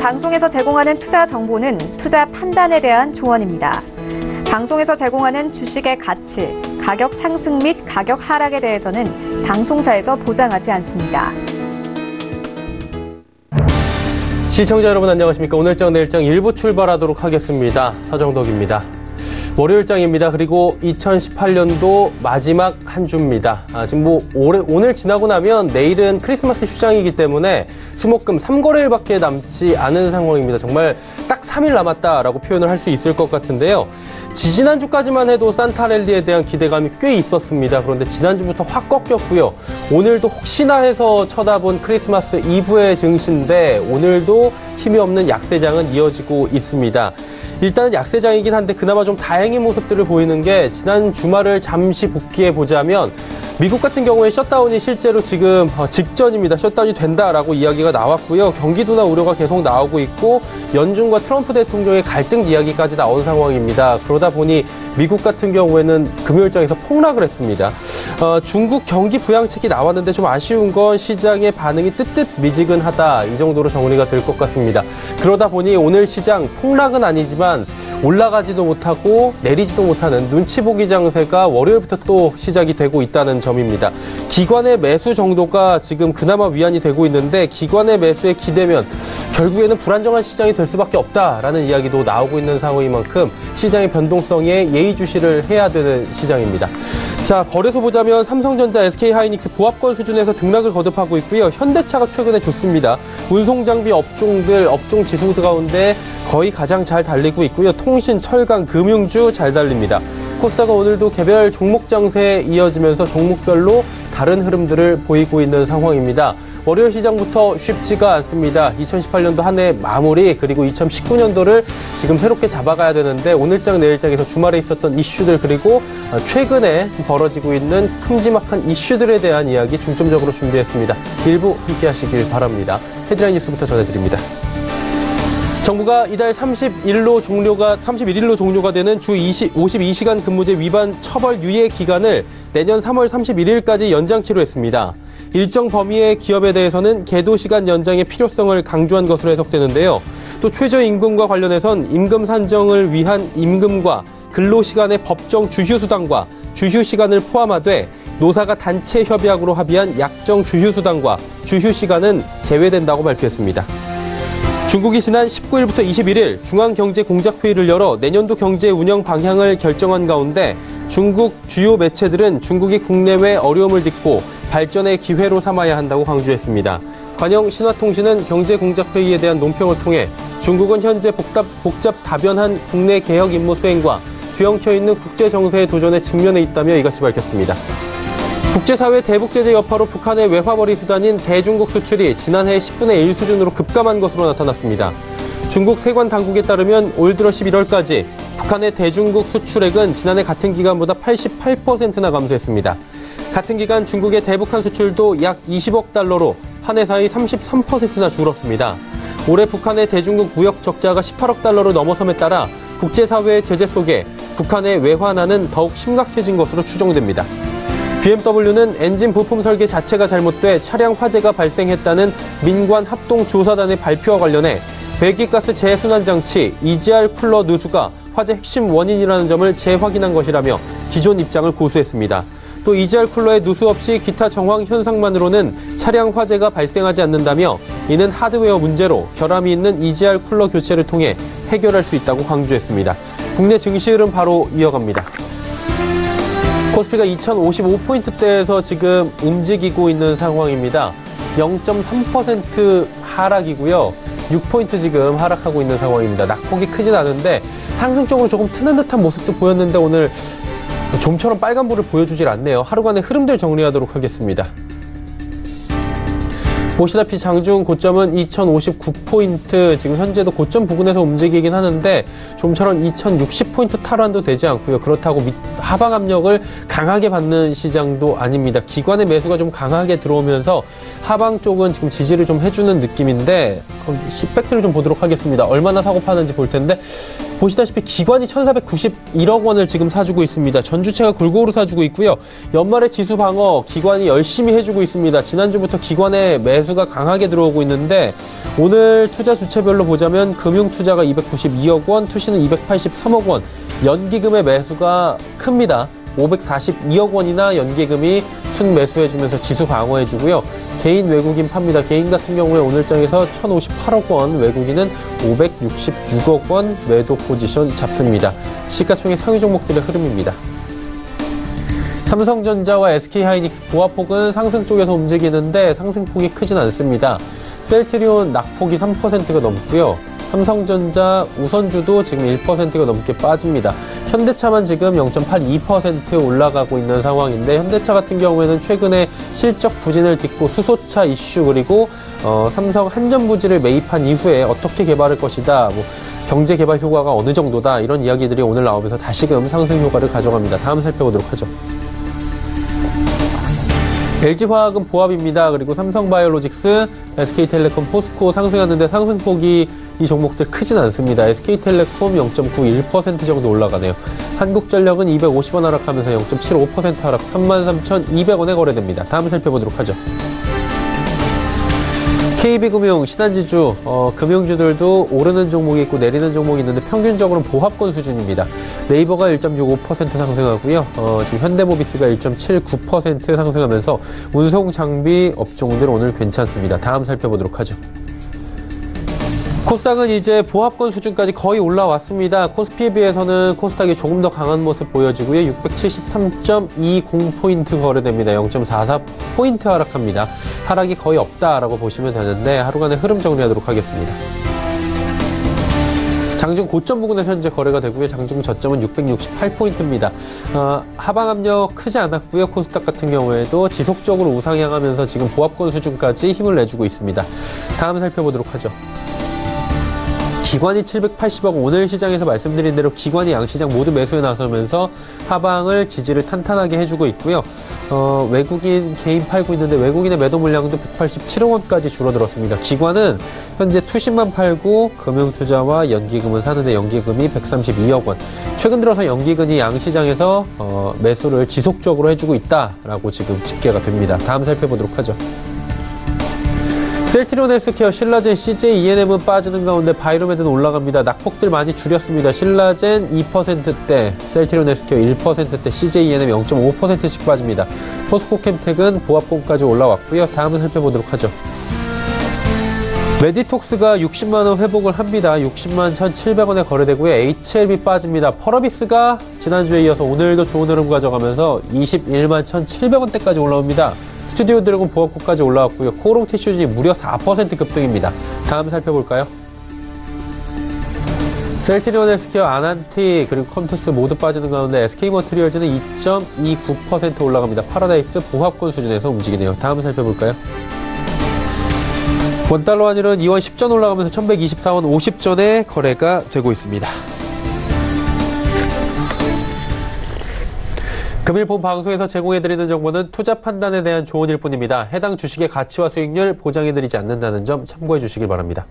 방송에서 제공하는 투자 정보는 투자 판단에 대한 조언입니다. 방송에서 제공하는 주식의 가치, 가격 상승 및 가격 하락에 대해서는 방송사에서 보장하지 않습니다. 시청자 여러분 안녕하십니까. 오늘장 내일장 일부 출발하도록 하겠습니다. 서정덕입니다. 월요일장입니다. 그리고 2018년도 마지막 한 주입니다. 지금 오늘 지나고 나면 내일은 크리스마스 휴장이기 때문에 수목금 3거래일밖에 남지 않은 상황입니다. 정말 딱 3일 남았다라고 표현을 할 수 있을 것 같은데요. 지난주까지만 해도 산타랠리에 대한 기대감이 꽤 있었습니다. 그런데 지난주부터 확 꺾였고요. 오늘도 혹시나 해서 쳐다본 크리스마스 이브의 증시인데 오늘도 힘이 없는 약세장은 이어지고 있습니다. 일단은 약세장이긴 한데 그나마 좀 다행인 모습들을 보이는 게 지난 주말을 잠시 복귀해 보자면 미국 같은 경우에 셧다운이 실제로 지금 직전입니다. 셧다운이 된다라고 이야기가 나왔고요. 경기 둔화 우려가 계속 나오고 있고 연준과 트럼프 대통령의 갈등 이야기까지 나온 상황입니다. 그러다 보니 미국 같은 경우에는 금요일장에서 폭락을 했습니다. 중국 경기 부양책이 나왔는데 좀 아쉬운 건 시장의 반응이 뜨뜻미지근하다. 이 정도로 정리가 될 것 같습니다. 그러다 보니 오늘 시장 폭락은 아니지만 올라가지도 못하고 내리지도 못하는 눈치 보기 장세가 월요일부터 또 시작이 되고 있다는 점입니다. 기관의 매수 정도가 지금 그나마 위안이 되고 있는데 기관의 매수에 기대면 결국에는 불안정한 시장이 될 수밖에 없다라는 이야기도 나오고 있는 상황인 만큼 시장의 변동성에 예의주시를 해야 되는 시장입니다. 자, 거래소 보자면 삼성전자, SK하이닉스 보합권 수준에서 등락을 거듭하고 있고요. 현대차가 최근에 좋습니다. 운송장비 업종들, 업종 지수 가운데 거의 가장 잘 달리고 있고요. 통신, 철강, 금융주 잘 달립니다. 코스닥은 오늘도 개별 종목 장세에 이어지면서 종목별로 다른 흐름들을 보이고 있는 상황입니다. 월요일 시장부터 쉽지가 않습니다. 2018년도 한 해 마무리 그리고 2019년도를 지금 새롭게 잡아가야 되는데 오늘장 내일장에서 주말에 있었던 이슈들 그리고 최근에 지금 벌어지고 있는 큼지막한 이슈들에 대한 이야기 중점적으로 준비했습니다. 일부 함께 하시길 바랍니다. 헤드라인 뉴스부터 전해드립니다. 정부가 이달 31일로 종료가 되는 주 52시간 근무제 위반 처벌 유예 기간을 내년 3월 31일까지 연장키로 했습니다. 일정 범위의 기업에 대해서는 계도시간 연장의 필요성을 강조한 것으로 해석되는데요. 또 최저임금과 관련해선 임금 산정을 위한 임금과 근로시간의 법정 주휴수당과 주휴시간을 포함하되 노사가 단체 협약으로 합의한 약정 주휴수당과 주휴시간은 제외된다고 발표했습니다. 중국이 지난 19일부터 21일 중앙경제공작회의를 열어 내년도 경제 운영 방향을 결정한 가운데 중국 주요 매체들은 중국이 국내외 어려움을 딛고 발전의 기회로 삼아야 한다고 강조했습니다. 관영 신화통신은 경제공작회의에 대한 논평을 통해 중국은 현재 복잡 다변한 국내 개혁 임무 수행과 뒤엉켜 있는 국제정세의 도전에 직면해 있다며 이같이 밝혔습니다. 국제사회 대북제재 여파로 북한의 외화벌이 수단인 대중국 수출이 지난해 10분의 1 수준으로 급감한 것으로 나타났습니다. 중국 세관 당국에 따르면 올 들어 11월까지 북한의 대중국 수출액은 지난해 같은 기간보다 88%나 감소했습니다. 같은 기간 중국의 대북한 수출도 약 20억 달러로 한 해 사이 33%나 줄었습니다. 올해 북한의 대중국 무역 적자가 18억 달러로 넘어섬에 따라 국제사회의 제재 속에 북한의 외환화는 더욱 심각해진 것으로 추정됩니다. BMW는 엔진 부품 설계 자체가 잘못돼 차량 화재가 발생했다는 민관 합동조사단의 발표와 관련해 배기가스 재순환 장치 EGR 쿨러 누수가 화재 핵심 원인이라는 점을 재확인한 것이라며 기존 입장을 고수했습니다. 또 EGR 쿨러의 누수 없이 기타 정황 현상만으로는 차량 화재가 발생하지 않는다며 이는 하드웨어 문제로 결함이 있는 EGR 쿨러 교체를 통해 해결할 수 있다고 강조했습니다. 국내 증시 흐름 바로 이어갑니다. 코스피가 2055포인트대에서 지금 움직이고 있는 상황입니다. 0.3% 하락이고요. 6포인트 지금 하락하고 있는 상황입니다. 낙폭이 크진 않은데 상승적으로 조금 트는 듯한 모습도 보였는데 오늘 좀처럼 빨간불을 보여주질 않네요. 하루간의 흐름들 정리하도록 하겠습니다. 보시다시피 장중 고점은 2059포인트, 지금 현재도 고점 부근에서 움직이긴 하는데 좀처럼 2060포인트 탈환도 되지 않고요. 그렇다고 하방 압력을 강하게 받는 시장도 아닙니다. 기관의 매수가 좀 강하게 들어오면서 하방 쪽은 지금 지지를 좀 해주는 느낌인데 팩트를 좀 보도록 하겠습니다. 얼마나 사고 파는지 볼 텐데 보시다시피 기관이 1,491억 원을 지금 사주고 있습니다. 전주체가 골고루 사주고 있고요. 연말에 지수 방어 기관이 열심히 해주고 있습니다. 지난주부터 기관의 매수가 강하게 들어오고 있는데 오늘 투자 주체별로 보자면 금융투자가 292억 원, 투시는 283억 원, 연기금의 매수가 큽니다. 542억 원이나 연기금이 순매수해주면서 지수 방어해주고요. 개인 외국인 팝니다. 개인 같은 경우에 오늘장에서 1,058억 원, 외국인은 566억 원 매도 포지션 잡습니다. 시가총액 상위 종목들의 흐름입니다. 삼성전자와 SK하이닉스 보합폭은 상승 쪽에서 움직이는데 상승폭이 크진 않습니다. 셀트리온 낙폭이 3%가 넘고요. 삼성전자 우선주도 지금 1%가 넘게 빠집니다. 현대차만 지금 0.82% 올라가고 있는 상황인데 현대차 같은 경우에는 최근에 실적 부진을 딛고 수소차 이슈 그리고 삼성 한전부지를 매입한 이후에 어떻게 개발할 것이다. 경제 개발 효과가 어느 정도다. 이런 이야기들이 오늘 나오면서 다시금 상승 효과를 가져갑니다. 다음 살펴보도록 하죠. LG화학은 보합입니다. 그리고 삼성바이오로직스, SK텔레콤, 포스코 상승하는데 상승폭이 이 종목들 크진 않습니다. SK텔레콤 0.91% 정도 올라가네요. 한국전력은 250원 하락하면서 0.75% 하락, 33,200원에 거래됩니다. 다음 살펴보도록 하죠. KB금융, 신한지주, 금융주들도 오르는 종목이 있고 내리는 종목이 있는데 평균적으로는 보합권 수준입니다. 네이버가 1.65% 상승하고요. 지금 현대모비스가 1.79% 상승하면서 운송장비 업종들 오늘 괜찮습니다. 다음 살펴보도록 하죠. 코스닥은 이제 보합권 수준까지 거의 올라왔습니다. 코스피에 비해서는 코스닥이 조금 더 강한 모습 보여지고요. 673.20포인트 거래됩니다. 0.44포인트 하락합니다. 하락이 거의 없다라고 보시면 되는데 하루간의 흐름 정리하도록 하겠습니다. 장중 고점 부근에 현재 거래가 되고요. 장중 저점은 668포인트입니다. 하방 압력 크지 않았고요. 코스닥 같은 경우에도 지속적으로 우상향하면서 지금 보합권 수준까지 힘을 내주고 있습니다. 다음 살펴보도록 하죠. 기관이 780억, 오늘 시장에서 말씀드린 대로 기관이 양시장 모두 매수에 나서면서 하방을 지지를 탄탄하게 해주고 있고요. 외국인 개인 팔고 있는데 외국인의 매도 물량도 187억 원까지 줄어들었습니다. 기관은 현재 투신만 팔고 금융투자와 연기금은 사는데 연기금이 132억 원. 최근 들어서 연기금이 양시장에서 매수를 지속적으로 해주고 있다라고 지금 집계가 됩니다. 다음 살펴보도록 하죠. 셀트리온 헬스케어, 신라젠, CJ E&M은 빠지는 가운데 바이로메드는 올라갑니다. 낙폭들 많이 줄였습니다. 신라젠 2%대, 셀트리온 헬스케어 1%대, CJ E&M 0.5%씩 빠집니다. 포스코캠텍은 보합권까지 올라왔고요. 다음은 살펴보도록 하죠. 메디톡스가 60만원 회복을 합니다. 60만 1,700원에 거래되고요. HLB 빠집니다. 펄어비스가 지난주에 이어서 오늘도 좋은 흐름 가져가면서 21만 1,700원대까지 올라옵니다. 스튜디오 드래곤 보합권까지 올라왔고요. 코오롱 티슈진이 무려 4% 급등입니다. 다음 살펴볼까요? 셀트리온 헬스케어, 아난티, 그리고 컴투스 모두 빠지는 가운데 SK머티리얼즈는 2.29% 올라갑니다. 파라다이스 보합권 수준에서 움직이네요. 다음 살펴볼까요? 원달러 환율은 2원 10전 올라가면서 1124원 50전에 거래가 되고 있습니다. 금일 본 방송에서 제공해드리는 정보는 투자 판단에 대한 조언일 뿐입니다. 해당 주식의 가치와 수익률 보장해드리지 않는다는 점 참고해 주시길 바랍니다.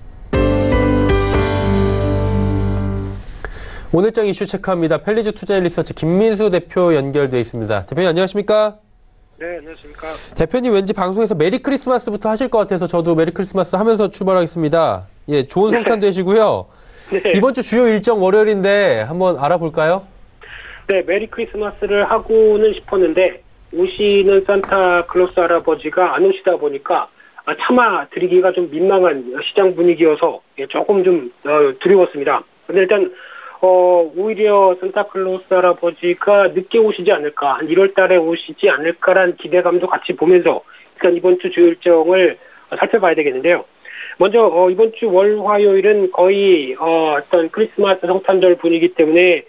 오늘장 이슈 체크합니다. 펠리즈 투자일리서치 김민수 대표 연결되어 있습니다. 대표님 안녕하십니까? 네, 안녕하십니까? 대표님 왠지 방송에서 메리 크리스마스부터 하실 것 같아서 저도 메리 크리스마스 하면서 출발하겠습니다. 예, 좋은 성탄 되시고요. 네. 이번 주 주요 일정 월요일인데 한번 알아볼까요? 네, 메리 크리스마스를 하고는 싶었는데 오시는 산타클로스 할아버지가 안 오시다 보니까 차마 드리기가 좀 민망한 시장 분위기여서 조금 좀 두려웠습니다. 근데 일단 오히려 산타클로스 할아버지가 늦게 오시지 않을까, 한 1월 달에 오시지 않을까란 기대감도 같이 보면서 일단 이번 주 주요 일정을 살펴봐야 되겠는데요. 먼저 이번 주 월, 화요일은 거의 어떤 크리스마스 성탄절 분위기 때문에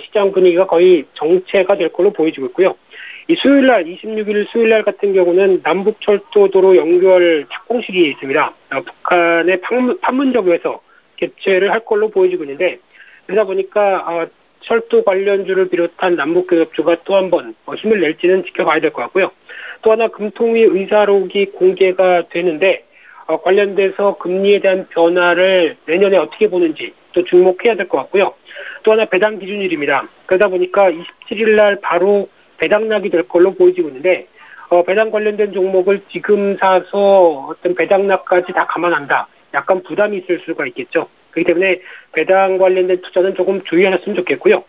시장 분위기가 거의 정체가 될 걸로 보여지고 있고요. 이 수요일날 26일 수요일날 같은 경우는 남북철도도로 연결 착공식이 있습니다. 북한의 판문점에서 개최를 할 걸로 보여지고 있는데 그러다 보니까 철도 관련주를 비롯한 남북교섭주가 또 한 번 힘을 낼지는 지켜봐야 될 것 같고요. 또 하나 금통위 의사록이 공개가 되는데 관련돼서 금리에 대한 변화를 내년에 어떻게 보는지 또 주목해야 될 것 같고요. 또 하나 배당 기준일입니다. 그러다 보니까 27일 날 바로 배당락이 될 걸로 보여지고 있는데 배당 관련된 종목을 지금 사서 어떤 배당락까지 다 감안한다. 약간 부담이 있을 수가 있겠죠. 그렇기 때문에 배당 관련된 투자는 조금 주의하셨으면 좋겠고요.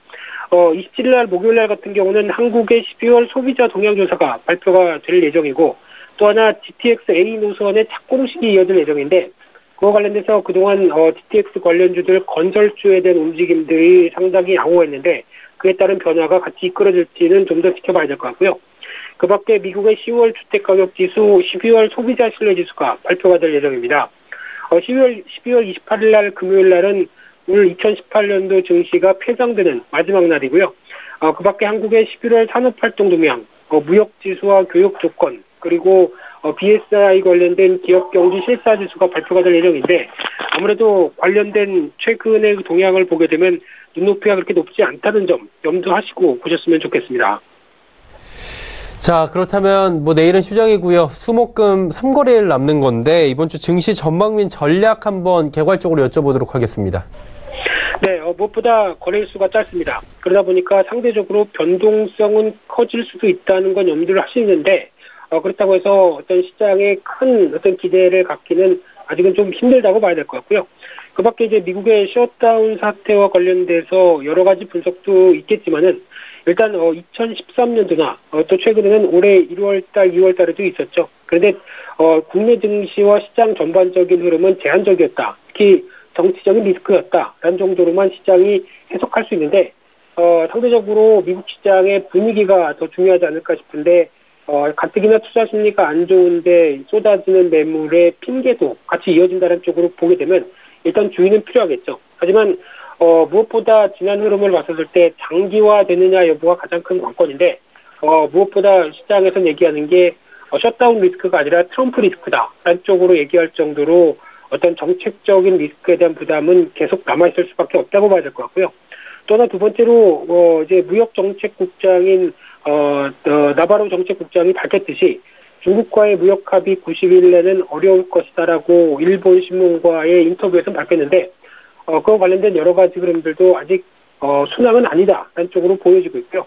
27일 날 목요일 날 같은 경우는 한국의 12월 소비자 동향조사가 발표가 될 예정이고 또 하나 GTX A 노선의 착공식이 이어질 예정인데 그와 관련돼서 그동안 GTX 관련주들 건설주에 대한 움직임들이 상당히 양호했는데 그에 따른 변화가 같이 이끌어질지는 좀 더 지켜봐야 될 것 같고요. 그 밖에 미국의 10월 주택가격지수, 12월 소비자 신뢰지수가 발표가 될 예정입니다. 12월 28일 날 금요일 날은 올 2018년도 증시가 폐장되는 마지막 날이고요. 그 밖에 한국의 11월 산업활동 동향, 무역지수와 교역조건, 그리고 BSI 관련된 기업경제 실사지수가 발표가 될 예정인데 아무래도 관련된 최근의 동향을 보게 되면 눈높이가 그렇게 높지 않다는 점 염두하시고 보셨으면 좋겠습니다. 자, 그렇다면 내일은 휴장이고요. 수목금 3거래일 남는 건데 이번 주 증시 전망 및 전략 한번 개괄적으로 여쭤보도록 하겠습니다. 네, 무엇보다 거래일수가 짧습니다. 그러다 보니까 상대적으로 변동성은 커질 수도 있다는 건 염두를 하시는데 그렇다고 해서 어떤 시장에 큰 어떤 기대를 갖기는 아직은 좀 힘들다고 봐야 될 것 같고요. 그 밖에 이제 미국의 셧다운 사태와 관련돼서 여러 가지 분석도 있겠지만은 일단 2013년도나 또 최근에는 올해 1월달, 2월달에도 있었죠. 그런데 국내 증시와 시장 전반적인 흐름은 제한적이었다. 특히 정치적인 리스크였다라는 정도로만 시장이 해석할 수 있는데 상대적으로 미국 시장의 분위기가 더 중요하지 않을까 싶은데 가뜩이나 투자 심리가 안 좋은데 쏟아지는 매물의 핑계도 같이 이어진다는 쪽으로 보게 되면 일단 주의는 필요하겠죠. 하지만 무엇보다 지난 흐름을 봤을 때 장기화되느냐 여부가 가장 큰 관건인데 무엇보다 시장에서 얘기하는 게 셧다운 리스크가 아니라 트럼프 리스크다라는 쪽으로 얘기할 정도로 어떤 정책적인 리스크에 대한 부담은 계속 남아있을 수밖에 없다고 봐야 될 것 같고요. 또 하나 두 번째로 이제 무역정책국장인 나바로 정책국장이 밝혔듯이 중국과의 무역 합의 90일 내는 어려울 것이다라고 일본 신문과의 인터뷰에서 밝혔는데 그와 관련된 여러 가지 흐름들도 아직 순항은 아니다라는 쪽으로 보여지고 있고요.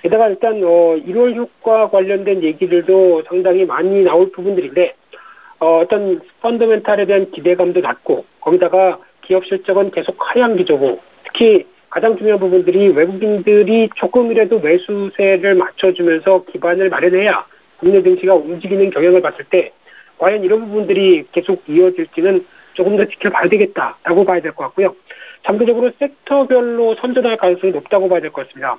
게다가 일단 1월 효과 관련된 얘기들도 상당히 많이 나올 부분들인데 어떤 펀더멘탈에 대한 기대감도 낮고 거기다가 기업 실적은 계속 하향 기조고 특히 가장 중요한 부분들이 외국인들이 조금이라도 매수세를 맞춰주면서 기반을 마련해야 국내 증시가 움직이는 경향을 봤을 때 과연 이런 부분들이 계속 이어질지는 조금 더 지켜봐야 되겠다라고 봐야 될 것 같고요. 장기적으로 섹터별로 선전할 가능성이 높다고 봐야 될 것 같습니다.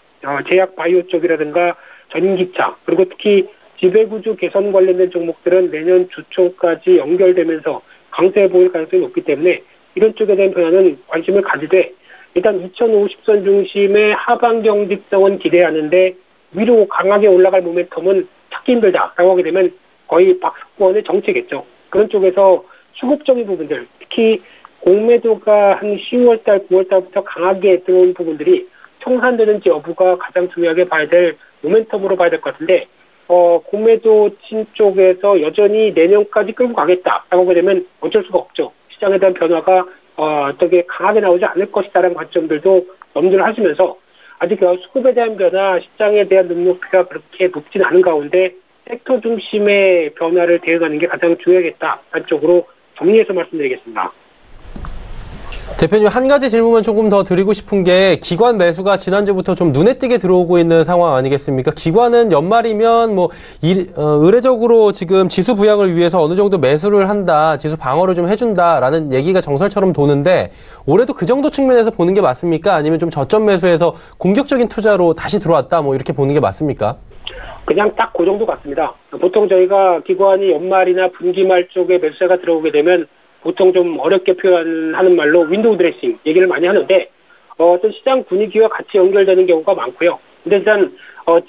제약 바이오 쪽이라든가 전기차 그리고 특히 지배구조 개선 관련된 종목들은 내년 주초까지 연결되면서 강세에 보일 가능성이 높기 때문에 이런 쪽에 대한 변화는 관심을 가지되 일단 2050선 중심의 하방 경직성은 기대하는데 위로 강하게 올라갈 모멘텀은 찾기 힘들다라고 하게 되면 거의 박스권의 정체겠죠. 그런 쪽에서 수급적인 부분들, 특히 공매도가 한 10월달, 9월달부터 강하게 들어온 부분들이 청산되는지 여부가 가장 중요하게 봐야 될 모멘텀으로 봐야 될 것 같은데 공매도 친 쪽에서 여전히 내년까지 끌고 가겠다라고 하게 되면 어쩔 수가 없죠. 시장에 대한 변화가 어떻게 강하게 나오지 않을 것이다라는 관점들도 염두를 하시면서 아직 수급에 대한 변화, 시장에 대한 눈높이가 그렇게 높진 않은 가운데 섹터 중심의 변화를 대응하는 게 가장 중요하겠다라는 쪽으로 정리해서 말씀드리겠습니다. 대표님, 한 가지 질문만 조금 더 드리고 싶은 게 기관 매수가 지난주부터 좀 눈에 띄게 들어오고 있는 상황 아니겠습니까? 기관은 연말이면 의례적으로 지금 지수 부양을 위해서 어느 정도 매수를 한다, 지수 방어를 좀 해준다라는 얘기가 정설처럼 도는데 올해도 그 정도 측면에서 보는 게 맞습니까? 아니면 좀 저점 매수해서 공격적인 투자로 다시 들어왔다, 이렇게 보는 게 맞습니까? 그냥 딱 그 정도 같습니다. 보통 저희가 기관이 연말이나 분기말 쪽에 매수세가 들어오게 되면 보통 좀 어렵게 표현하는 말로 윈도우 드레싱 얘기를 많이 하는데 어떤 시장 분위기와 같이 연결되는 경우가 많고요. 근데 일단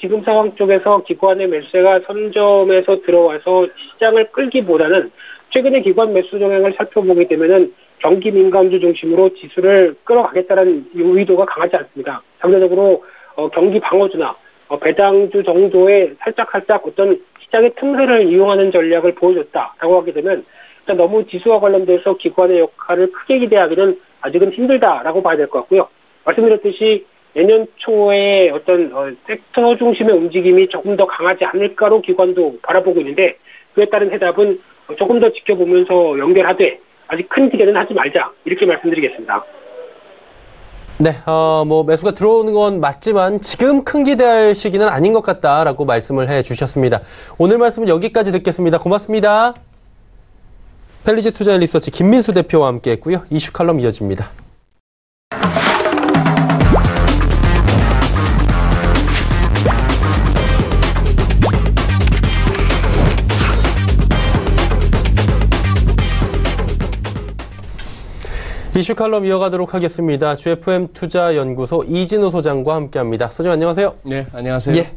지금 상황 쪽에서 기관의 매수세가 선점에서 들어와서 시장을 끌기보다는 최근에 기관 매수 동향을 살펴보게 되면은 경기 민감주 중심으로 지수를 끌어가겠다는 의도가 강하지 않습니다. 상대적으로 경기 방어주나 배당주 정도의 살짝 어떤 시장의 틈새를 이용하는 전략을 보여줬다라고 하게 되면 일단 너무 지수와 관련돼서 기관의 역할을 크게 기대하기는 아직은 힘들다라고 봐야 될 것 같고요. 말씀드렸듯이 내년 초에 어떤 섹터 중심의 움직임이 조금 더 강하지 않을까로 기관도 바라보고 있는데 그에 따른 해답은 조금 더 지켜보면서 연결하되 아직 큰 기대는 하지 말자 이렇게 말씀드리겠습니다. 네, 매수가 들어오는 건 맞지만 지금 큰 기대할 시기는 아닌 것 같다라고 말씀을 해 주셨습니다. 오늘 말씀은 여기까지 듣겠습니다. 고맙습니다. 펠리지 투자 리서치 김민수 대표와 함께 했고요. 이슈 칼럼 이어집니다. 이슈 칼럼 이어가도록 하겠습니다. GFM 투자연구소 이진우 소장과 함께합니다. 소장 안녕하세요. 네, 안녕하세요. 예,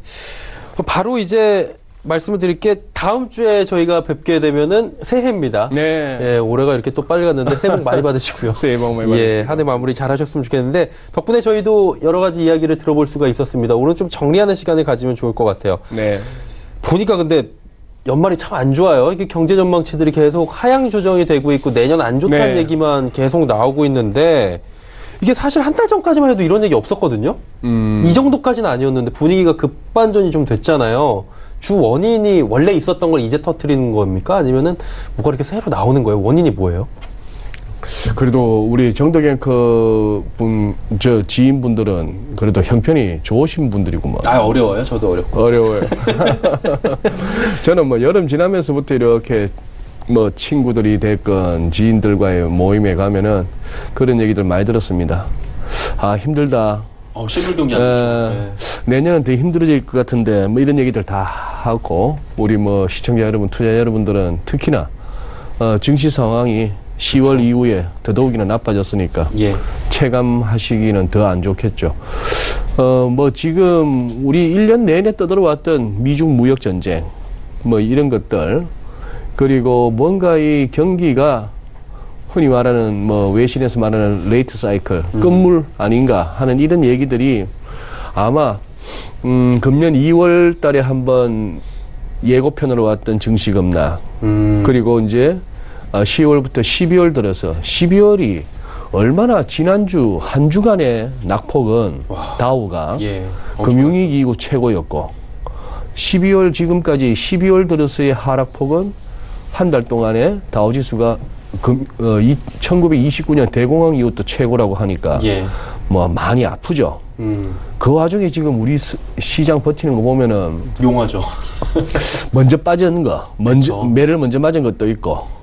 바로 이제 말씀을 드릴 게 다음 주에 저희가 뵙게 되면은 새해입니다. 네. 예, 올해가 이렇게 또 빨리 갔는데 새해 복 많이 받으시고요. 새해 복 많이 받으시고요. 예, 한 해 마무리 잘 하셨으면 좋겠는데 덕분에 저희도 여러 가지 이야기를 들어볼 수가 있었습니다. 오늘 좀 정리하는 시간을 가지면 좋을 것 같아요. 네. 보니까 근데 연말이 참 안 좋아요. 이게 경제 전망치들이 계속 하향 조정이 되고 있고 내년 안 좋다는 네. 얘기만 계속 나오고 있는데 이게 사실 한 달 전까지만 해도 이런 얘기 없었거든요. 이 정도까지는 아니었는데 분위기가 급반전이 좀 됐잖아요. 주 원인이 원래 있었던 걸 이제 터뜨리는 겁니까? 아니면은 뭐가 이렇게 새로 나오는 거예요? 원인이 뭐예요? 그래도 우리 정덕현 지인분들은 그래도 형편이 좋으신 분들이구만. 아, 어려워요. 저도 어렵고. 어려워요. 저는 여름 지나면서부터 이렇게 친구들이 됐건 지인들과의 모임에 가면은 그런 얘기들 많이 들었습니다. 아, 힘들다. 실물 경기 안 좋죠. 내년은 더 힘들어질 것 같은데 이런 얘기들 다 하고 우리 시청자 여러분, 투자 여러분들은 특히나 증시 상황이 10월 이후에 더더욱이나 나빠졌으니까 예. 체감하시기는 더 안 좋겠죠. 지금 우리 1년 내내 떠들어왔던 미중 무역 전쟁 이런 것들 그리고 뭔가 이 경기가 흔히 말하는 외신에서 말하는 레이트 사이클 끝물 아닌가 하는 이런 얘기들이 아마 금년 2월 달에 한번 예고편으로 왔던 증시 급락 그리고 이제 10월부터 12월 들어서 12월이 얼마나 지난주 한 주간의 낙폭은 다우가 금융위기 이후 최고였고 12월 지금까지 12월 들어서의 하락폭은 한 달 동안에 다우지수가 1929년 대공황 이후부터 최고라고 하니까 많이 아프죠. 그 와중에 지금 우리 시장 버티는 거 보면은 용하죠. 먼저 빠진 거, 매를 먼저 맞은 것도 있고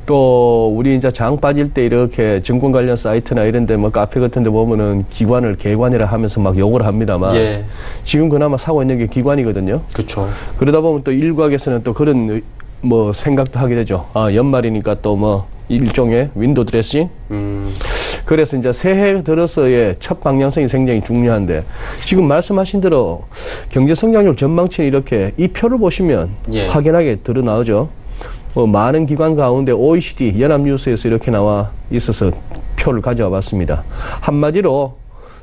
또 우리 이제 장 빠질 때 이렇게 증권 관련 사이트나 이런 데 카페 같은 데 보면은 기관을 개관이라 하면서 막 욕을 합니다만 지금 그나마 사고 있는 게 기관이거든요. 그렇죠. 그러다 보면 또 일각에서는 또 그런 생각도 하게 되죠. 아, 연말이니까 또 일종의 윈도우 드레싱? 그래서 이제 새해 들어서의 첫 방향성이 굉장히 중요한데 지금 말씀하신 대로 경제 성장률 전망치는 이렇게 이 표를 보시면 확연하게 드러나오죠. 많은 기관 가운데 OECD 연합뉴스에서 이렇게 나와 있어서 표를 가져와 봤습니다. 한마디로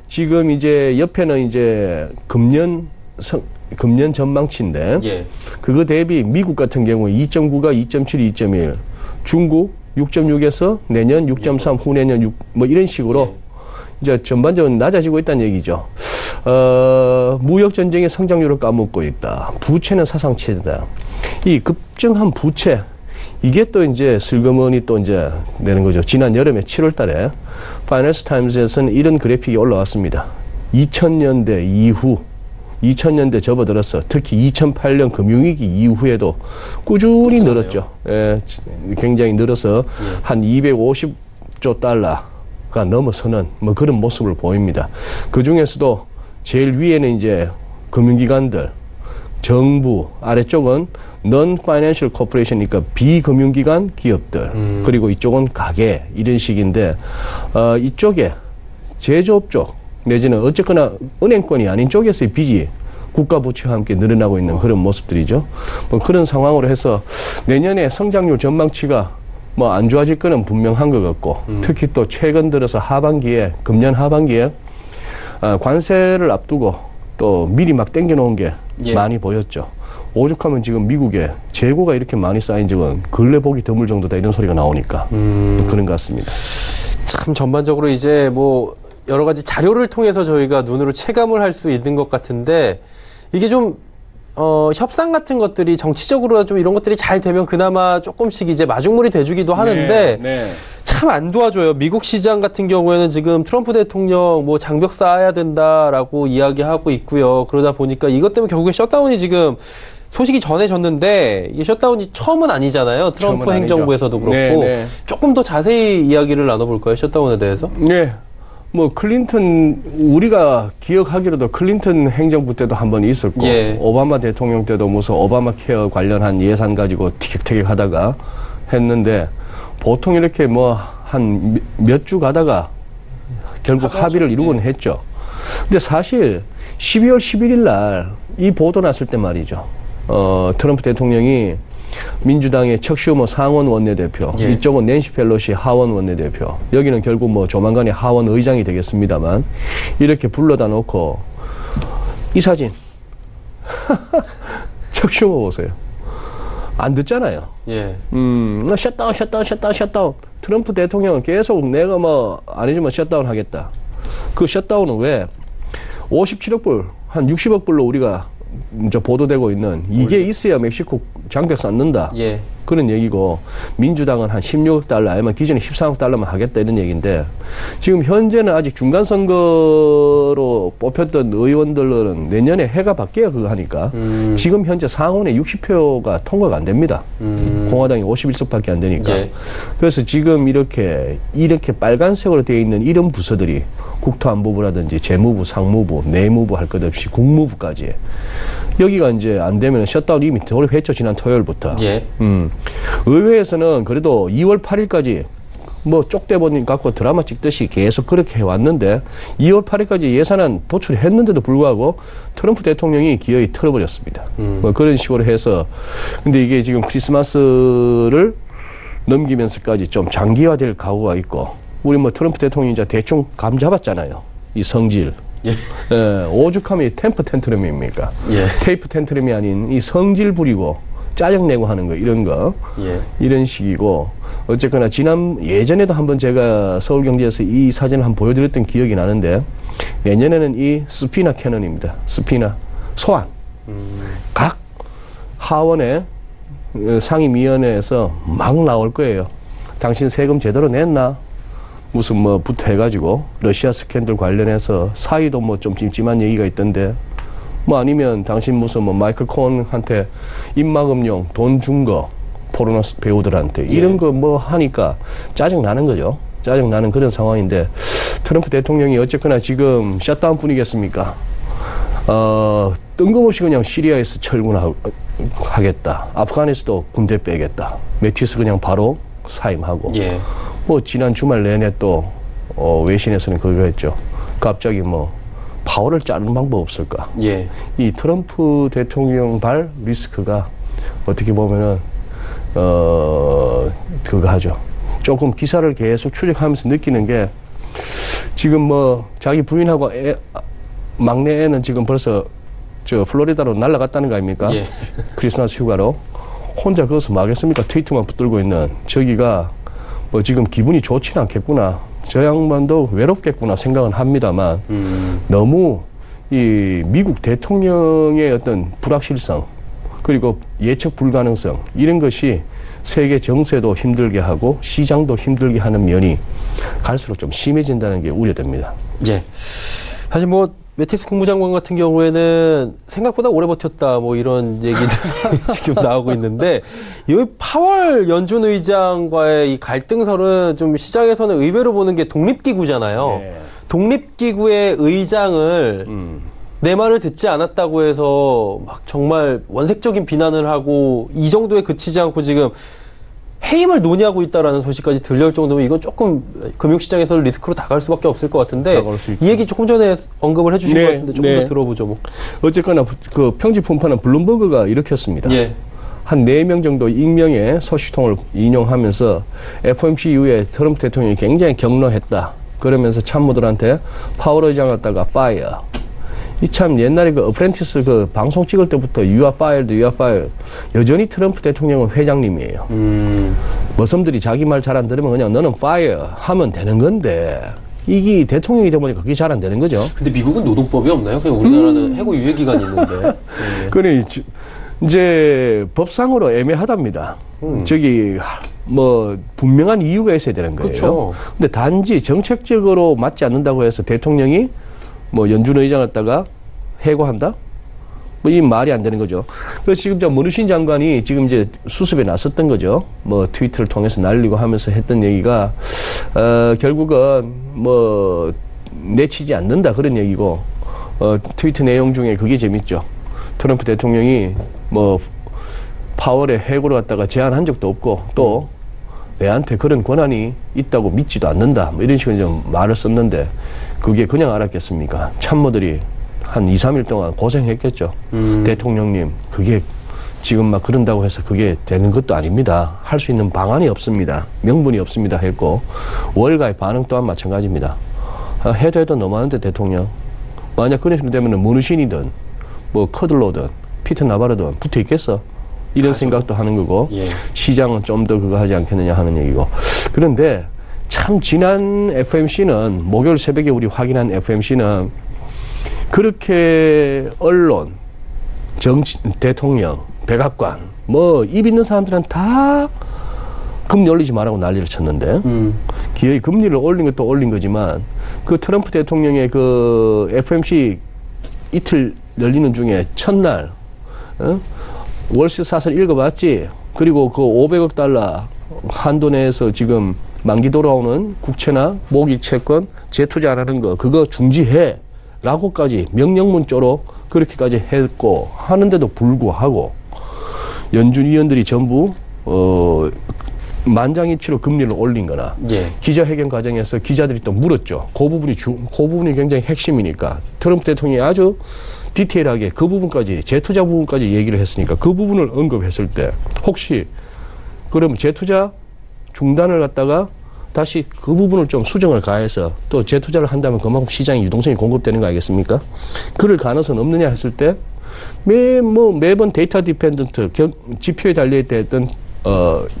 지금 이제 옆에는 이제 금년 전망치인데 그거 대비 미국 같은 경우에 2.9가 2.7, 2.1 중국 6.6에서 내년 6.3 후내년 6 이런 식으로 이제 전반적으로 낮아지고 있다는 얘기죠. 무역 전쟁의 성장률을 까먹고 있다. 부채는 사상 최대다. 이 급증한 부채 이게 또 이제 슬그머니 또 이제 내는 거죠. 지난 여름에 7월 달에 파이낸스 타임즈에서는 이런 그래픽이 올라왔습니다. 2000년대 이후 2000년대 접어들어서 특히 2008년 금융위기 이후에도 꾸준히 늘었죠. 굉장히 늘어서 한 250조 달러가 넘어서는 그런 모습을 보입니다. 그 중에서도 제일 위에는 이제 금융기관들, 정부, 아래쪽은 non-financial corporation이니까 비금융기관 기업들, 그리고 이쪽은 가계, 이런 식인데, 이쪽에 제조업 쪽, 내지는 어쨌거나 은행권이 아닌 쪽에서의 빚이 국가 부채와 함께 늘어나고 있는 그런 모습들이죠. 그런 상황으로 해서 내년에 성장률 전망치가 안 좋아질 거는 분명한 것 같고, 특히 또 최근 들어서 금년 하반기에 관세를 앞두고 또 미리 막 땡겨놓은 게 많이 보였죠. 오죽하면 지금 미국에 재고가 이렇게 많이 쌓인 적은 근래 보기 드물 정도다 이런 소리가 나오니까 그런 것 같습니다. 참 전반적으로 이제 뭐 여러 가지 자료를 통해서 저희가 눈으로 체감을 할 수 있는 것 같은데 이게 좀 협상 같은 것들이 정치적으로 좀 이런 것들이 잘 되면 그나마 조금씩 이제 마중물이 돼주기도 하는데 참 안 도와줘요. 미국 시장 같은 경우에는 지금 트럼프 대통령 뭐 장벽 쌓아야 된다라고 이야기하고 있고요. 그러다 보니까 이것 때문에 결국에 셧다운이 지금 소식이 전해졌는데 이게 셧다운이 처음은 아니잖아요. 트럼프 처음은 행정부에서도 그렇고 조금 더 자세히 이야기를 나눠볼까요? 셧다운에 대해서? 네. 뭐 클린턴 우리가 기억하기로도 클린턴 행정부 때도 한번 있었고 오바마 대통령 때도 무슨 오바마 케어 관련한 예산 가지고 티격태격 하다가 했는데 보통 이렇게 뭐 한 몇 주 가다가 결국 합의를 이루곤 했죠. 근데 사실 12월 11일 날 이 보도 났을 때 말이죠. 트럼프 대통령이 민주당의 척 슈머 상원 원내대표, 이쪽은 낸시 펠로시 하원 원내대표, 여기는 결국 뭐 조만간에 하원 의장이 되겠습니다만 이렇게 불러다 놓고 이 사진 척 슈머 보세요. 안 듣잖아요. 셧다운. 트럼프 대통령은 계속 내가 뭐 아니지만 셧다운 하겠다. 그 셧다운은 왜 57억 불, 한 60억 불로 우리가 이제 보도되고 있는 이게 있어야 멕시코 장벽 쌓는다. 그런 얘기고 민주당은 한 16억 달러 아니면 기존에 13억 달러만 하겠다 이런 얘기인데 지금 현재는 아직 중간 선거로 뽑혔던 의원들은 내년에 해가 바뀌어야 그거 하니까 지금 현재 상원에 60표가 통과가 안 됩니다. 공화당이 51석밖에 안 되니까. 그래서 지금 이렇게 빨간색으로 되어 있는 이런 부서들이 국토안보부라든지 재무부, 상무부, 내무부 할 것 없이 국무부까지 여기가 이제 안 되면 셧다운 이미 돌입했죠. 지난 토요일부터. 의회에서는 그래도 2월 8일까지 뭐 쪽대본 갖고 드라마 찍듯이 계속 그렇게 해왔는데 2월 8일까지 예산안 도출했는데도 불구하고 트럼프 대통령이 기어이 틀어버렸습니다. 뭐 그런 식으로 해서 근데 이게 지금 크리스마스를 넘기면서까지 좀 장기화될 각오가 있고 우리 뭐 트럼프 대통령이 이제 대충 감 잡았잖아요. 이 성질. 오죽하면 이 템퍼 텐트럼입니까? 테이프 텐트럼이 아닌 이 성질 부리고 짜증내고 하는 거 이런 거 이런 식이고 어쨌거나 예전에도 한번 제가 서울경제에서 이 사진을 한번 보여드렸던 기억이 나는데 내년에는 이 스피나 캐논입니다. 스피나 소환 각 하원의 상임위원회에서 막 나올 거예요. 당신 세금 제대로 냈나? 무슨 뭐부터 해가지고 러시아 스캔들 관련해서 사이도 뭐 좀 찜찜한 얘기가 있던데 뭐 아니면 당신 무슨 뭐 마이클 코언한테 입막음용 돈 준 거 포르노 배우들한테 이런 거 뭐 하니까 짜증 나는 거죠. 짜증 나는 그런 상황인데 트럼프 대통령이 어쨌거나 지금 셧다운 뿐이겠습니까? 뜬금없이 그냥 시리아에서 철군하겠다. 아프간에서도 군대 빼겠다. 매티스 그냥 바로 사임하고. 뭐 지난 주말 내내 또 외신에서는 그거 했죠. 갑자기 뭐 파워를 자르는 방법 없을까? 이 트럼프 대통령 발 리스크가 어떻게 보면은 그거 하죠. 조금 기사를 계속 추적하면서 느끼는 게 지금 뭐 자기 부인하고 막내 애는 지금 벌써 저 플로리다로 날아갔다는 거 아닙니까? 크리스마스 휴가로 혼자 거기서 뭐 하겠습니까? 트위터만 붙들고 있는 저기가 뭐 지금 기분이 좋지는 않겠구나. 저 양반도 외롭겠구나 생각은 합니다만 너무 이 미국 대통령의 어떤 불확실성 그리고 예측 불가능성 이런 것이 세계 정세도 힘들게 하고 시장도 힘들게 하는 면이 갈수록 좀 심해진다는 게 우려됩니다. 사실 뭐 매티스 국무장관 같은 경우에는 생각보다 오래 버텼다 뭐 이런 얘기들이 지금 나오고 있는데 이 파월 연준 의장과의 이 갈등설은 좀 시장에서는 의외로 보는 게 독립기구잖아요. 독립기구의 의장을 내 말을 듣지 않았다고 해서 막 정말 원색적인 비난을 하고 이 정도에 그치지 않고 지금 해임을 논의하고 있다라는 소식까지 들려올 정도면 이건 조금 금융시장에서 리스크로 다가갈 수밖에 없을 것 같은데 이 얘기 조금 전에 언급을 해주신 것 같은데 조금 더 들어보죠. 뭐. 어쨌거나 그 평지 분파는 블룸버그가 이렇게 했습니다. 한 4명 정도 익명의 소식통을 인용하면서 FOMC 이후에 트럼프 대통령이 굉장히 격노했다. 그러면서 참모들한테 파월 의장 갖다가 파이어. 이 참 옛날에 그 어프렌티스 그 방송 찍을 때부터 you are fired, you are fired. 여전히 트럼프 대통령은 회장님이에요. 머슴들이 자기 말 잘 안 들으면 그냥 너는 fire 하면 되는 건데 이게 대통령이 되다 보니까 그게 잘 안 되는 거죠. 근데 미국은 노동법이 없나요? 그냥 우리나라는 해고 유예 기간이 있는데. 네. 그래 이제 법상으로 애매하답니다. 저기 뭐 분명한 이유가 있어야 되는 거예요. 그렇죠. 근데 단지 정책적으로 맞지 않는다고 해서 대통령이 뭐 연준 의장 갖다가 해고한다? 뭐 이 말이 안 되는 거죠. 그래서 지금 저 문우신 장관이 지금 이제 수습에 나섰던 거죠. 뭐 트위터를 통해서 날리고 하면서 했던 얘기가 결국은 뭐 내치지 않는다 그런 얘기고 트위터 내용 중에 그게 재밌죠. 트럼프 대통령이 뭐 파월의 해고를 갖다가 제안한 적도 없고 또 내한테 그런 권한이 있다고 믿지도 않는다. 뭐 이런 식으로 좀 말을 썼는데 그게 그냥 알았겠습니까? 참모들이 한 2, 3일 동안 고생했겠죠. 대통령님, 그게 지금 막 그런다고 해서 그게 되는 것도 아닙니다. 할 수 있는 방안이 없습니다. 명분이 없습니다. 했고 월가의 반응 또한 마찬가지입니다. 해도 너무하는데 대통령. 만약 그런 식으로 되면 문우신이든 뭐 커들로든 피터 나바로든 붙어 있겠어. 이런 생각도 하는 거고 예. 시장은 좀 더 그거 하지 않겠느냐 하는 얘기고. 그런데 참 지난 FMC는 목요일 새벽에 우리 확인한 FMC는 그렇게 언론, 정치, 대통령, 백악관 뭐 입 있는 사람들은 다 금리 올리지 말라고 난리를 쳤는데 기어이 금리를 올린 것도 올린 거지만 그 트럼프 대통령의 그 FMC 이틀 열리는 중에 첫날 월스 사설 읽어봤지? 그리고 그 500억 달러 한도 내에서 지금 만기 돌아오는 국채나 모기 채권 재투자 안 하는 거 그거 중지해 라고까지 명령문조로 그렇게까지 했고 하는데도 불구하고 연준 위원들이 전부 만장일치로 금리를 올린 거나 예. 기자회견 과정에서 기자들이 또 물었죠. 그 부분이 굉장히 핵심이니까 트럼프 대통령이 아주 디테일하게 그 부분까지 재투자 부분까지 얘기를 했으니까 그 부분을 언급했을 때 혹시 그럼 재투자 중단을 갖다가 다시 그 부분을 좀 수정을 가해서 또 재투자를 한다면 그만큼 시장에 유동성이 공급되는 거 아니겠습니까? 그럴 가능성은 없느냐 했을 때 매번 데이터 디펜던트 지표에 달려있던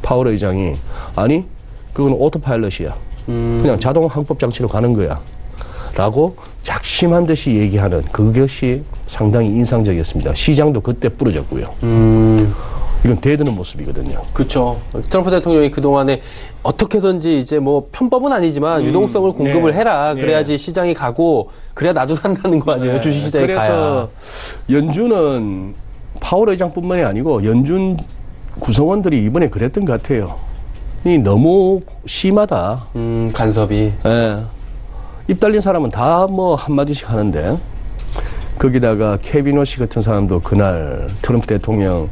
파월 의장이 아니 그건 오토파일럿이야. 그냥 자동 항법 장치로 가는 거야. 라고 작심한 듯이 얘기하는 그것이 상당히 인상적이었습니다. 시장도 그때 부러졌고요. 이건 대드는 모습이거든요. 그렇죠. 트럼프 대통령이 그동안에 어떻게든지 이제 뭐 편법은 아니지만 유동성을 공급을 해라. 그래야지 시장이 가고 그래야 나도 산다는 거 아니에요. 주식시장에 가야. 그래서 연준은 파월 의장뿐만이 아니고 연준 구성원들이 이번에 그랬던 것 같아요. 이 너무 심하다. 간섭이. 예. 입 달린 사람은 다 뭐 한마디씩 하는데 거기다가 케빈 워시 같은 사람도 그날 트럼프 대통령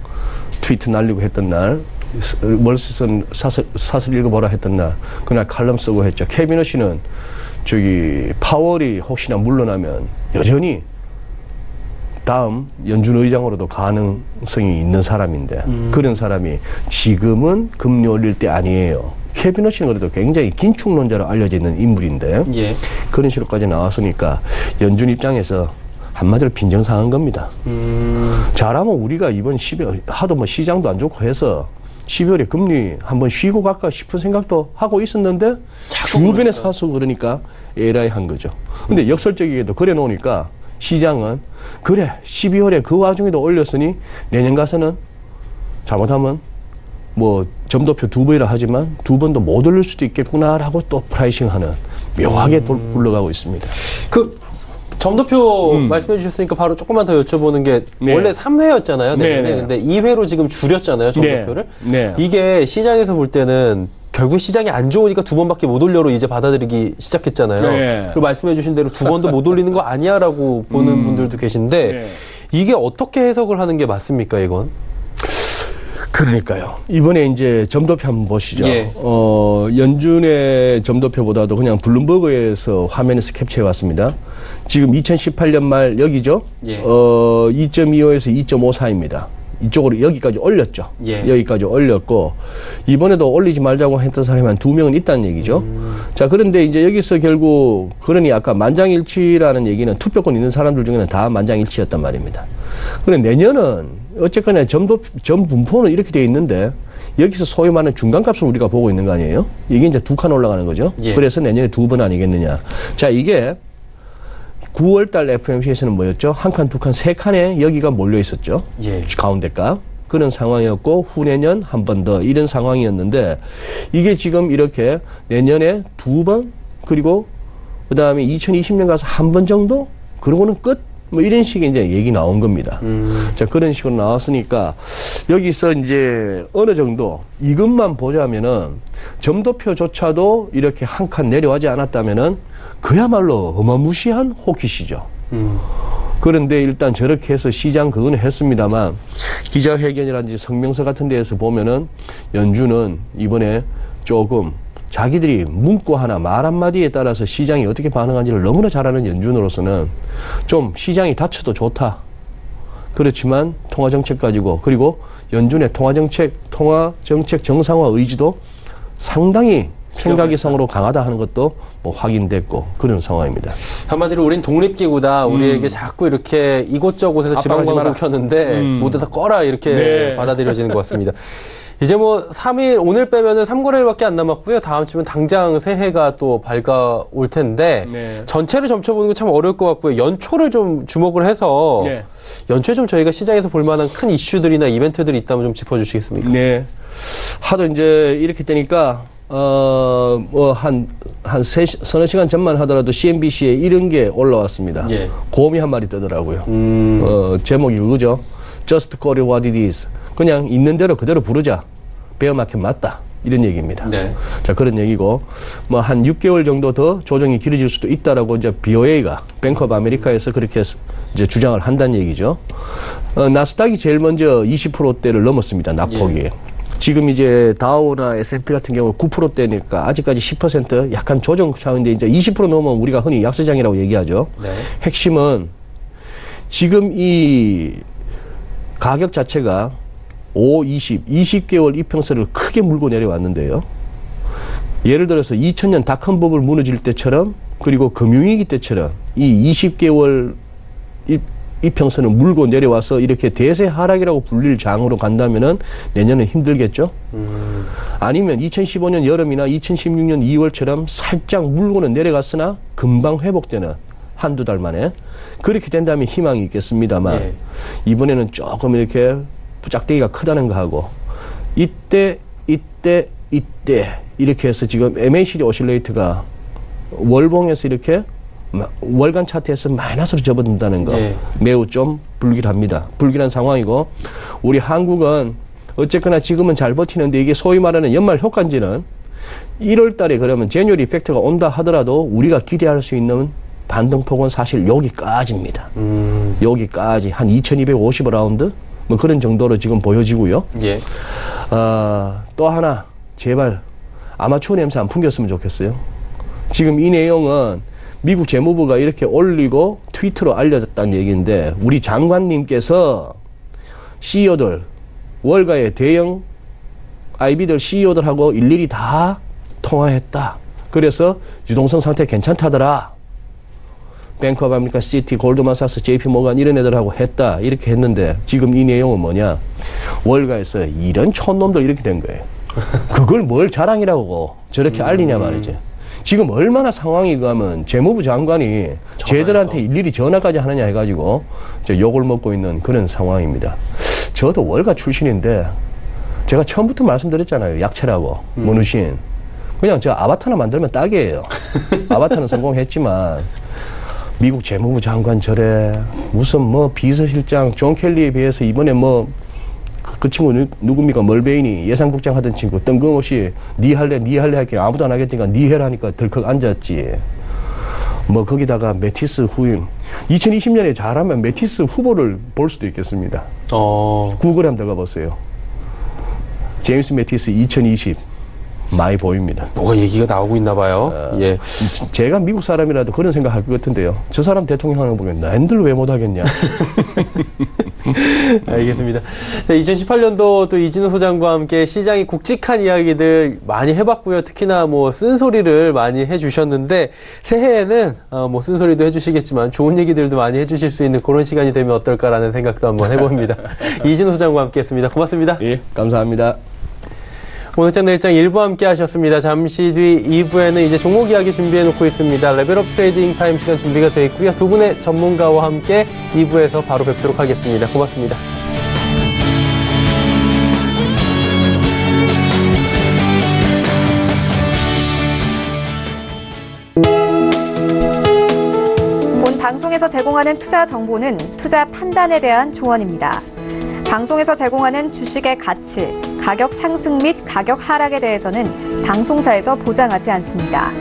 트위트 날리고 했던 날 월스선 사설 읽어보라 했던 날 그날 칼럼 쓰고 했죠. 케빈 워시는 저기 파월이 혹시나 물러나면 여전히 다음 연준 의장으로도 가능성이 있는 사람인데 그런 사람이 지금은 금리 올릴 때 아니에요. 케빈 워시는 그래도 굉장히 긴축론자로 알려져 있는 인물인데 예. 그런 식으로까지 나왔으니까 연준 입장에서 한마디로 빈정상한 겁니다. 잘하면 우리가 이번 12월 하도 뭐 시장도 안 좋고 해서 12월에 금리 한번 쉬고 갈까 싶은 생각도 하고 있었는데 주변에 사서 그러니까 에라이 한 거죠. 근데 역설적이게도 그래 놓으니까 시장은 그래 12월에 그 와중에도 올렸으니 내년 가서는 잘못하면 뭐 점도표 2번이라 하지만 2번도 못 올릴 수도 있겠구나라고 또 프라이싱하는 묘하게 굴러가고 있습니다. 그 점도표 말씀해 주셨으니까 바로 조금만 더 여쭤보는 게 원래 3회였잖아요. 내년에. 근데 2회로 지금 줄였잖아요. 점도표를. 네. 이게 시장에서 볼 때는 결국 시장이 안 좋으니까 2번밖에 못 올려로 이제 받아들이기 시작했잖아요. 네. 그리고 말씀해 주신 대로 2번도 못 올리는 거 아니야라고 보는 분들도 계신데 이게 어떻게 해석을 하는 게 맞습니까, 이건? 그러니까요. 이번에 이제 점도표 한번 보시죠. 예. 연준의 점도표보다도 그냥 블룸버그에서 화면에서 캡처해 왔습니다. 지금 2018년 말 여기죠. 예. 2.25에서 2.54입니다. 이쪽으로 여기까지 올렸죠. 예. 여기까지 올렸고 이번에도 올리지 말자고 했던 사람이 한 2명은 있다는 얘기죠. 자, 그런데 이제 여기서 결국 그러니 아까 만장일치라는 얘기는 투표권 있는 사람들 중에는 다 만장일치였단 말입니다. 그런데 내년은 어쨌거나 점 분포는 이렇게 돼 있는데 여기서 소위 말하는 중간값을 우리가 보고 있는 거 아니에요? 이게 이제 2칸 올라가는 거죠. 예. 그래서 내년에 2번 아니겠느냐. 자, 이게 9월달 FOMC에서는 뭐였죠? 한 칸, 두 칸, 세 칸에 여기가 몰려 있었죠. 예. 가운데가. 그런 상황이었고 후내년 한 번 더 이런 상황이었는데 이게 지금 이렇게 내년에 2번 그리고 그다음에 2020년 가서 한 번 정도 그러고는 끝. 뭐 이런 식의 이제 얘기 나온 겁니다. 자, 그런 식으로 나왔으니까 여기서 이제 어느 정도 이것만 보자면은 점도표조차도 이렇게 한 칸 내려가지 않았다면은 그야말로 어마무시한 호기시죠. 그런데 일단 저렇게 해서 시장 그거는 했습니다만 기자회견이라든지 성명서 같은 데에서 보면은 연준은 이번에 조금 자기들이 문구 하나 말 한마디에 따라서 시장이 어떻게 반응하는지를 너무나 잘 아는 연준으로서는 좀 시장이 닫혀도 좋다. 그렇지만 통화정책 가지고 그리고 연준의 통화정책 정상화 의지도 상당히 생각이성으로 강하다 하는 것도 뭐 확인됐고 그런 상황입니다. 한마디로 우린 독립기구다. 우리에게 자꾸 이렇게 이곳저곳에서 지방방송 켰는데 모두 다 꺼라 이렇게 네. 받아들여지는 것 같습니다. 이제 뭐 3일 오늘 빼면은 3거래일밖에 안 남았고요. 다음 주면 당장 새해가 또 밝아올 텐데 네. 전체를 점쳐보는 게 참 어려울 것 같고요. 연초를 좀 주목을 해서 네. 연초에 좀 저희가 시장에서 볼 만한 큰 이슈들이나 이벤트들이 있다면 좀 짚어주시겠습니까? 네. 하도 이제 이렇게 되니까 서너 시간 전만 하더라도 CNBC에 이런 게 올라왔습니다. 예. 곰이 한 마리 뜨더라고요. 제목이 그거죠. Just call it what it is. 그냥 있는 대로 그대로 부르자. 베어마켓 맞다. 이런 얘기입니다. 네. 자, 그런 얘기고, 뭐, 한 6개월 정도 더 조정이 길어질 수도 있다라고 이제 BOA가, 뱅크 오브 아메리카에서 그렇게 이제 주장을 한다는 얘기죠. 나스닥이 제일 먼저 20%대를 넘었습니다. 낙폭이. 예. 지금 이제 다우나 S&P 같은 경우 9%대니까 아직까지 10% 약간 조정 차인데 이제 20% 넘으면 우리가 흔히 약세장이라고 얘기하죠. 네. 핵심은 지금 이 가격 자체가 20개월 이평선을 크게 물고 내려왔는데요. 예를 들어서 2000년 닷컴버블 무너질 때처럼 그리고 금융위기 때처럼 이 20개월 이평선을 물고 내려와서 이렇게 대세 하락이라고 불릴 장으로 간다면은 내년은 힘들겠죠. 아니면 2015년 여름이나 2016년 2월처럼 살짝 물고는 내려갔으나 금방 회복되는 한두 달 만에 그렇게 된다면 희망이 있겠습니다만 예. 이번에는 조금 이렇게 짝대기가 크다는 거 하고 이때 이렇게 해서 지금 MACD 오실레이트가 월봉에서 이렇게 월간 차트에서 마이너스로 접어든다는 거 예. 매우 좀 불길합니다. 불길한 상황이고 우리 한국은 어쨌거나 지금은 잘 버티는데 이게 소위 말하는 연말 효과인지는 1월 달에 그러면 제뉴얼 이펙트가 온다 하더라도 우리가 기대할 수 있는 반등폭은 사실 여기까지입니다. 여기까지 한 2250라운드 뭐 그런 정도로 지금 보여지고요. 예. 또 하나 제발 아마추어 냄새 안 풍겼으면 좋겠어요. 지금 이 내용은 미국 재무부가 이렇게 올리고 트위터로 알려졌다는 얘기인데 우리 장관님께서 CEO들 월가의 대형 IB들 CEO들하고 일일이 다 통화했다. 그래서 유동성 상태 괜찮다더라. 뱅크 오브 아메리카, 시티, 골드만삭스, JP 모간 이런 애들하고 했다. 이렇게 했는데 지금 이 내용은 뭐냐. 월가에서 이런 촌놈들 이렇게 된 거예요. 그걸 뭘 자랑이라고 저렇게 알리냐 말이지. 지금 얼마나 상황이 가면 재무부 장관이 쟤들한테 일일이 전화까지 하느냐 해가지고 욕을 먹고 있는 그런 상황입니다. 저도 월가 출신인데 제가 처음부터 말씀드렸잖아요. 약체라고. 문우신. 그냥 저 아바타나 만들면 딱이에요. 아바타는 성공했지만 미국 재무부 장관 저래 무슨 뭐 비서실장 존 켈리에 비해서 이번에 뭐 그 친구 누굽니까? 멀베인이 예산국장 하던 친구 뜬금없이 니 할래 할게 아무도 안 하겠으니까 니 해라니까 덜컥 앉았지. 뭐 거기다가 메티스 후임 2020년에 잘하면 메티스 후보를 볼 수도 있겠습니다. 구글에 한번 들어가 보세요. 제임스 메티스 2020 많이 보입니다. 뭐가 얘기가 나오고 있나 봐요. 예. 제가 미국 사람이라도 그런 생각할 것 같은데요. 저 사람 대통령 하는 거 보면 난들 왜 못하겠냐. 알겠습니다. 2018년도 또 이진우 소장과 함께 시장이 굵직한 이야기들 많이 해봤고요. 특히나 뭐 쓴소리를 많이 해주셨는데 새해에는 뭐 쓴소리도 해주시겠지만 좋은 얘기들도 많이 해주실 수 있는 그런 시간이 되면 어떨까라는 생각도 한번 해봅니다. 이진우 소장과 함께했습니다. 고맙습니다. 예, 감사합니다. 오늘장 내일장 1부 함께 하셨습니다. 잠시 뒤 2부에는 이제 종목 이야기 준비해 놓고 있습니다. 레벨업 트레이딩 타임 시간 준비가 되어 있고요. 두 분의 전문가와 함께 2부에서 바로 뵙도록 하겠습니다. 고맙습니다. 본 방송에서 제공하는 투자 정보는 투자 판단에 대한 조언입니다. 방송에서 제공하는 주식의 가치, 가격 상승 및 가격 하락에 대해서는 방송사에서 보장하지 않습니다.